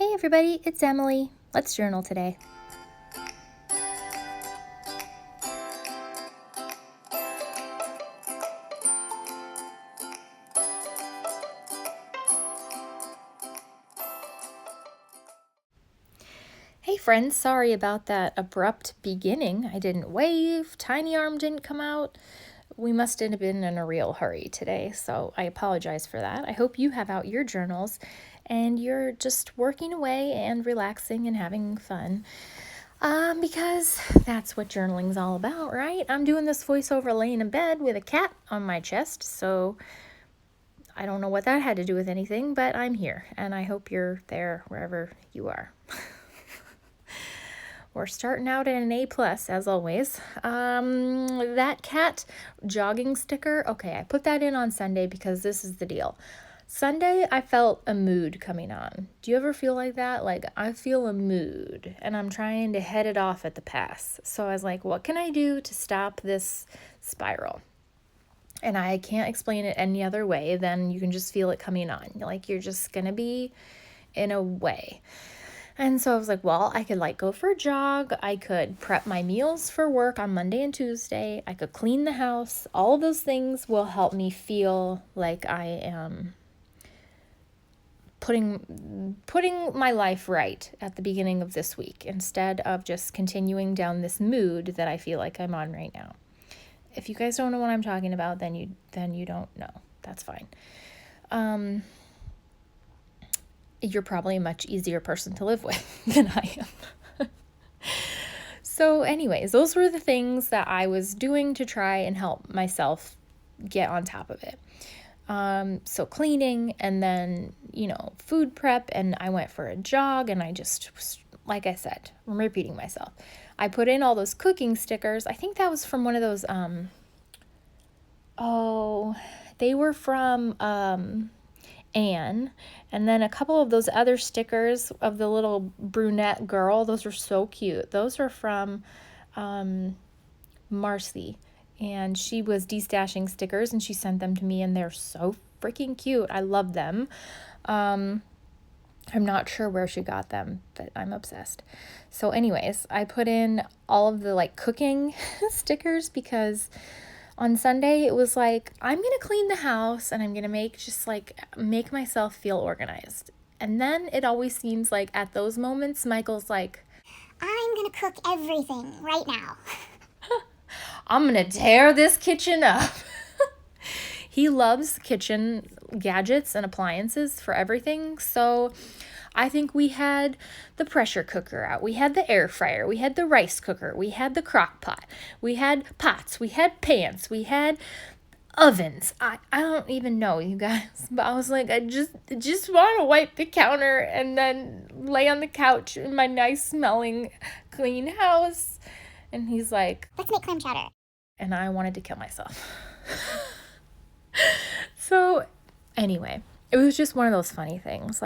Hey everybody, it's Emily. Let's journal today. Hey friends, sorry about that abrupt beginning. I didn't wave, tiny arm didn't come out. We must have been in a real hurry today, so I apologize for that. I hope you have out your journals and you're just working away and relaxing and having fun. Because that's what journaling's all about, right? I'm doing this voiceover laying in bed with a cat on my chest, so I don't know what that had to do with anything, but I'm here, and I hope you're there wherever you are. We're starting out at an A+, as always. That cat jogging sticker, okay, I put that in on Sunday because this is the deal. Sunday, I felt a mood coming on. Do you ever feel like that? Like, I feel a mood, and I'm trying to head it off at the pass. So I was like, what can I do to stop this spiral? And I can't explain it any other way than you can just feel it coming on. Like, you're just gonna be in a way. And so I was like, well, I could go for a jog. I could prep my meals for work on Monday and Tuesday. I could clean the house. All of those things will help me feel like I am putting my life right at the beginning of this week instead of just continuing down this mood that I feel like I'm on right now. If you guys don't know what I'm talking about, then you don't know. That's fine. You're probably a much easier person to live with than I am. So anyways, those were the things that I was doing to try and help myself get on top of it. So cleaning and then, food prep, and I went for a jog, and I just, like I said, I'm repeating myself. I put in all those cooking stickers. I think that was from one of those, they were from, Anne, and then a couple of those other stickers of the little brunette girl. Those are so cute. Those are from Marcy, and she was destashing stickers and she sent them to me, and they're so freaking cute. I love them. I'm not sure where she got them, but I'm obsessed. So anyways, I put in all of the cooking stickers because on Sunday, it was like, I'm going to clean the house and I'm going to make myself feel organized. And then it always seems like at those moments, Michael's like, I'm going to cook everything right now. I'm going to tear this kitchen up. He loves kitchen gadgets and appliances for everything. So I think we had the pressure cooker out. We had the air fryer. We had the rice cooker. We had the crock pot. We had pots. We had pans. We had ovens. I don't even know, you guys. But I was like, I just want to wipe the counter and then lay on the couch in my nice smelling clean house. And he's like, let's make clam chowder. And I wanted to kill myself. So anyway, it was just one of those funny things.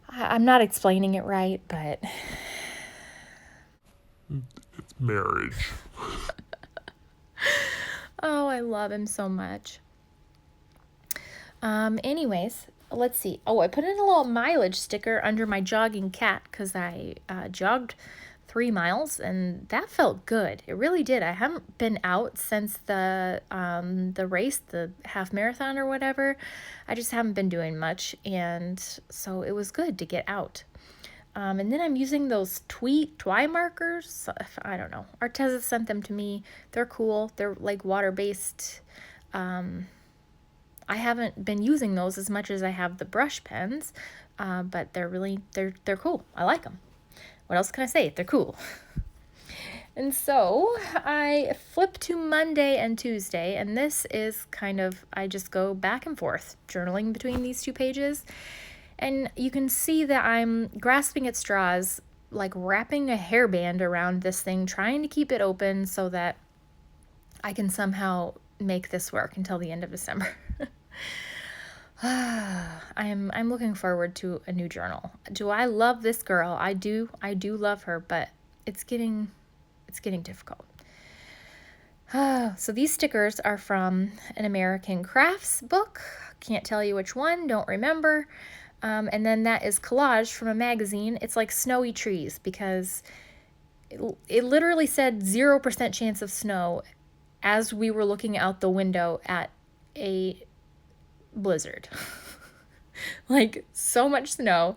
I'm not explaining it right, but it's marriage. Oh, I love him so much. Anyways, let's see. Oh, I put in a little mileage sticker under my jogging cat because I jogged 3 miles, and that felt good. It really did. I haven't been out since the race, the half marathon or whatever. I just haven't been doing much, and so it was good to get out. And then I'm using those Twi markers. I don't know. Arteza sent them to me. They're cool. They're water-based. I haven't been using those as much as I have the brush pens, but they're cool. I like them. What else can I say? They're cool. And so I flip to Monday and Tuesday, and this is I just go back and forth journaling between these 2 pages. And you can see that I'm grasping at straws, wrapping a hairband around this thing, trying to keep it open so that I can somehow make this work until the end of December. I'm looking forward to a new journal. Do I love this girl? I do love her, but it's getting difficult. So these stickers are from an American crafts book. Can't tell you which one, don't remember. And then that is collage from a magazine. It's like snowy trees because it literally said 0% chance of snow as we were looking out the window at a blizzard. Like so much snow.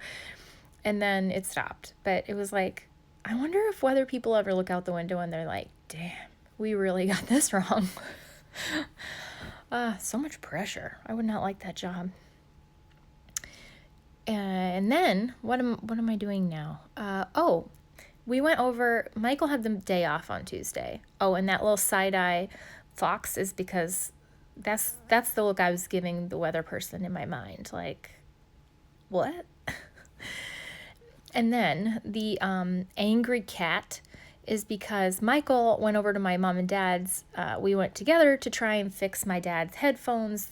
And then it stopped. But it was like, I wonder if weather people ever look out the window and they're like, damn, we really got this wrong. So much pressure. I would not like that job. And then what am I doing now? We went over, Michael had the day off on Tuesday. Oh, and that little side-eye fox is because that's the look I was giving the weather person in my mind. Like, what? And then the angry cat is because Michael went over to my mom and dad's. We went together to try and fix my dad's headphones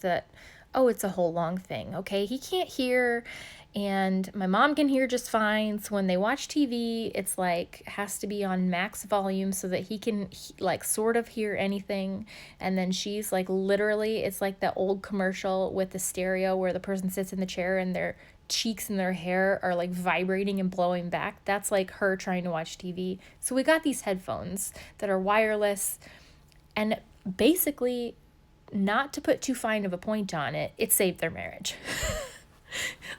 it's a whole long thing, okay? He can't hear, and my mom can hear just fine. So when they watch TV, it's like, has to be on max volume so that he can like sort of hear anything. And then she's like, literally, it's like that old commercial with the stereo where the person sits in the chair and their cheeks and their hair are like vibrating and blowing back. That's like her trying to watch TV. So we got these headphones that are wireless, and basically, not to put too fine of a point on it, it saved their marriage.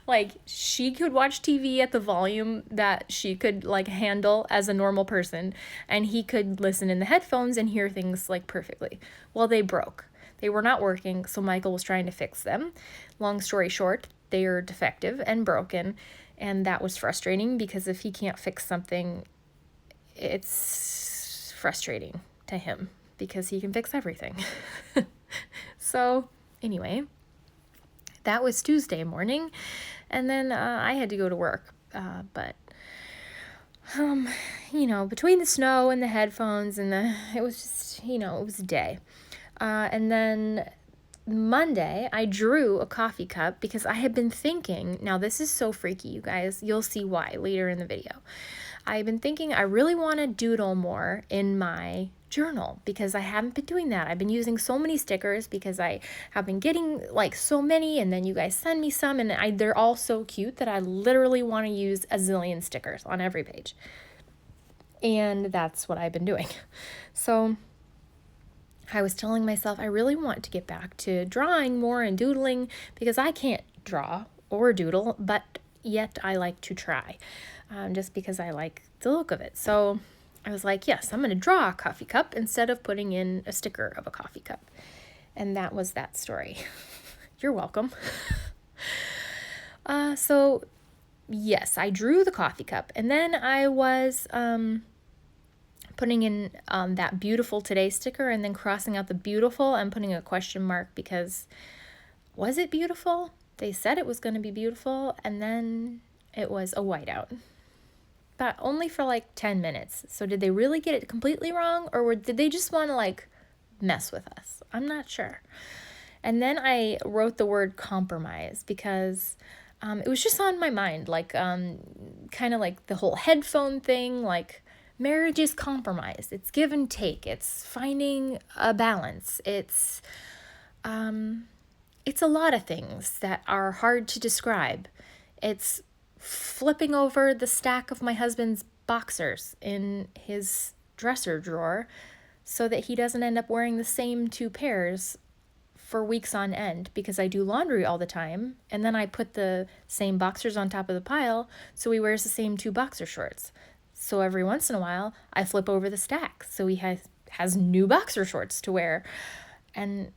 Like, she could watch TV at the volume that she could like handle as a normal person, and he could listen in the headphones and hear things like perfectly. Well, they broke. They were not working, so Michael was trying to fix them. Long story short, they are defective and broken, and that was frustrating because if he can't fix something, it's frustrating to him because he can fix everything. So anyway, that was Tuesday morning, and then I had to go to work, but between the snow and the headphones and it was just, it was a day. And then Monday, I drew a coffee cup because I had been thinking, now this is so freaky, you guys, you'll see why later in the video. I've been thinking I really want to doodle more in my journal because I haven't been doing that. I've been using so many stickers because I have been getting like so many, and then you guys send me some, and they're all so cute that I literally want to use a zillion stickers on every page. And that's what I've been doing. So I was telling myself I really want to get back to drawing more and doodling because I can't draw or doodle, but yet I like to try, just because I like the look of it. So I was like, yes, I'm going to draw a coffee cup instead of putting in a sticker of a coffee cup. And that was that story. You're welcome. So yes, I drew the coffee cup, and then I was putting in that beautiful today sticker and then crossing out the beautiful and putting a question mark because was it beautiful? They said it was going to be beautiful, and then it was a whiteout. But only for like 10 minutes. So did they really get it completely wrong, or did they just want to like mess with us? I'm not sure. And then I wrote the word compromise because it was just on my mind, like kind of like the whole headphone thing, like marriage is compromise. It's give and take. It's finding a balance. It's a lot of things that are hard to describe. It's flipping over the stack of my husband's boxers in his dresser drawer so that he doesn't end up wearing the same 2 pairs for weeks on end because I do laundry all the time, and then I put the same boxers on top of the pile so he wears the same 2 boxer shorts. So every once in a while, I flip over the stack so he has new boxer shorts to wear. And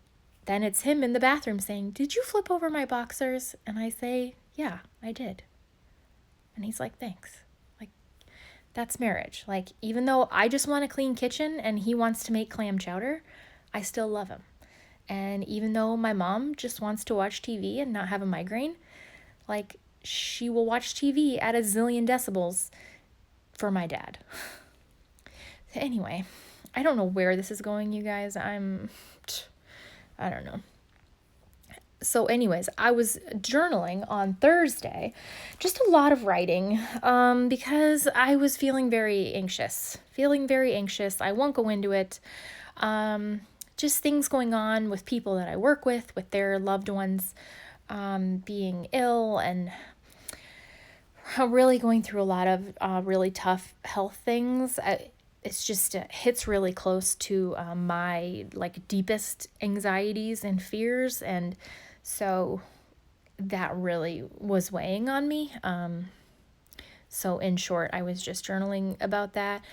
then it's him in the bathroom saying, "Did you flip over my boxers?" And I say, "Yeah, I did." And he's like, "Thanks." Like, that's marriage. Like, even though I just want a clean kitchen and he wants to make clam chowder, I still love him. And even though my mom just wants to watch TV and not have a migraine, like, she will watch TV at a zillion decibels for my dad. Anyway, I don't know where this is going, you guys. I don't know. So anyways, I was journaling on Thursday, just a lot of writing, because I was feeling very anxious. I won't go into it. Just things going on with people that I work with their loved ones being ill, and really going through a lot of really tough health things. It's just hits really close to my like deepest anxieties and fears, and so that really was weighing on me. So in short, I was just journaling about that.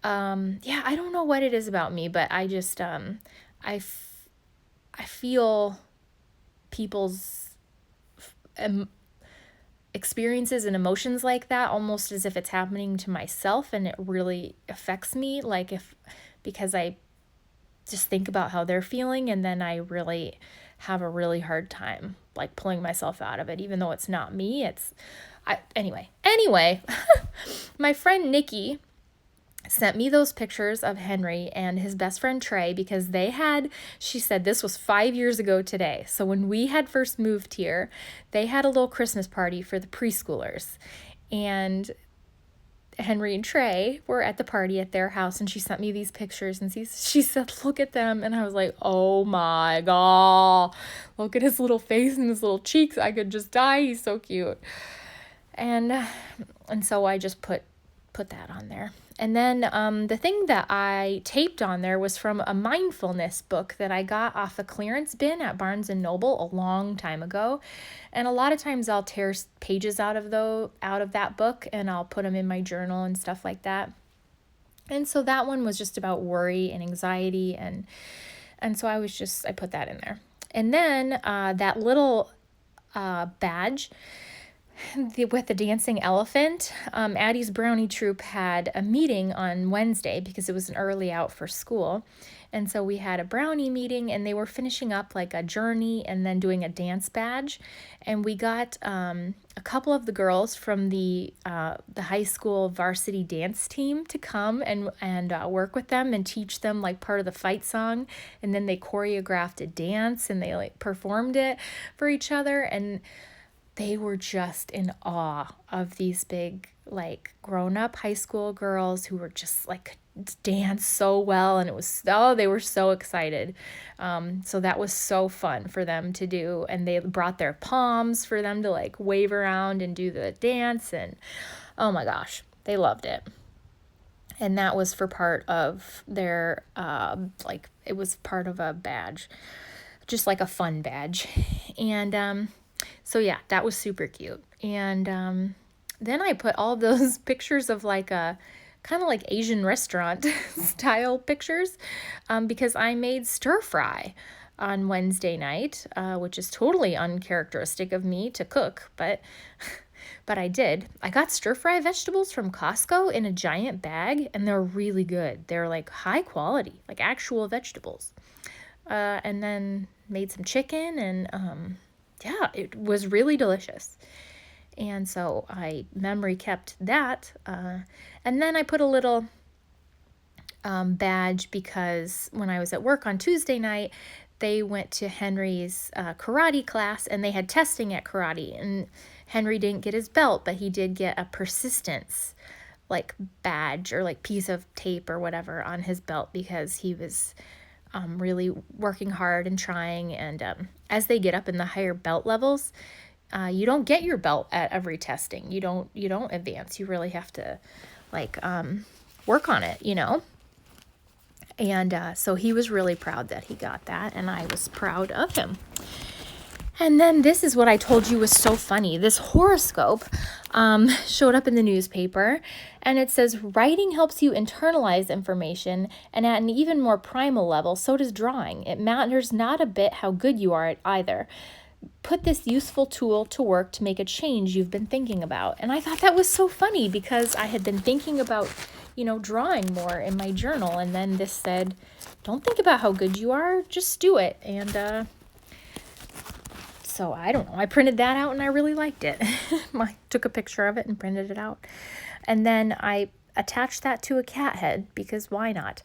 Yeah, I don't know what it is about me, but I just I feel people's experiences and emotions like that almost as if it's happening to myself, and it really affects me, like because I just think about how they're feeling, and then I really have a really hard time like pulling myself out of it, even though it's not me. Anyway, my friend Nikki sent me those pictures of Henry and his best friend Trey, because she said this was 5 years ago today. So when we had first moved here, they had a little Christmas party for the preschoolers, and Henry and Trey were at the party at their house, and she sent me these pictures, and she said, look at them. And I was like, oh my God, look at his little face and his little cheeks. I could just die. He's so cute. And so I just put that on there. And then the thing that I taped on there was from a mindfulness book that I got off the clearance bin at Barnes & Noble a long time ago. And a lot of times I'll tear pages out of that book, and I'll put them in my journal and stuff like that. And so that one was just about worry and anxiety, and so I put that in there. And then that little badge with the dancing elephant, Addie's brownie troop had a meeting on Wednesday because it was an early out for school. And so we had a brownie meeting, and they were finishing up like a journey and then doing a dance badge. And we got a couple of the girls from the high school varsity dance team to come and work with them and teach them like part of the fight song. And then they choreographed a dance, and they like performed it for each other. And they were just in awe of these big, like, grown-up high school girls who were just, like, dance so well, and they were so excited. So that was so fun for them to do, and they brought their palms for them to, like, wave around and do the dance, and oh my gosh, they loved it. And that was for part of their, it was part of a badge, just like a fun badge. And so yeah, that was super cute. And then I put all those pictures of like a kind of like Asian restaurant style pictures because I made stir fry on Wednesday night, which is totally uncharacteristic of me to cook, but I did. I got stir fry vegetables from Costco in a giant bag, and they're really good. They're like high quality, like actual vegetables. And then made some chicken, and yeah, it was really delicious. And so I memory kept that. And then I put a little badge because when I was at work on Tuesday night, they went to Henry's karate class, and they had testing at karate. And Henry didn't get his belt, but he did get a persistence like badge or like piece of tape or whatever on his belt because he was really working hard and trying. And as they get up in the higher belt levels, you don't get your belt at every testing. You don't advance. You really have to like work on it, you know. And so he was really proud that he got that, and I was proud of him. And then this is what I told you was so funny. This horoscope showed up in the newspaper, and it says, writing helps you internalize information, and at an even more primal level, so does drawing. It matters not a bit how good you are at either. Put this useful tool to work to make a change you've been thinking about. And I thought that was so funny because I had been thinking about, drawing more in my journal. And then this said, don't think about how good you are, just do it. And so I don't know. I printed that out and I really liked it. I took a picture of it and printed it out. And then I attached that to a cat head because why not?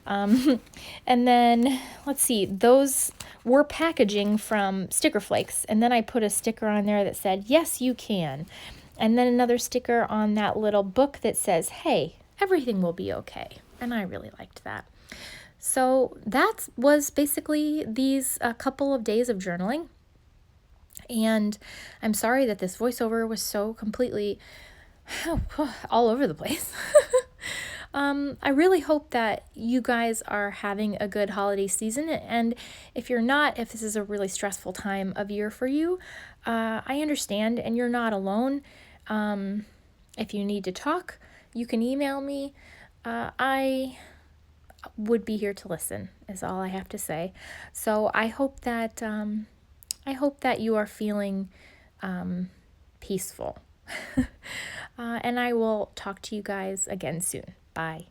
And then, let's see, those were packaging from Sticker Flakes. And then I put a sticker on there that said, yes, you can. And then another sticker on that little book that says, hey, everything will be okay. And I really liked that. So that was basically these couple of days of journaling. And I'm sorry that this voiceover was so completely all over the place. I really hope that you guys are having a good holiday season. And if you're not, if this is a really stressful time of year for you, I understand and you're not alone. If you need to talk, you can email me. I would be here to listen, is all I have to say. So I hope that you are feeling peaceful. And I will talk to you guys again soon. Bye.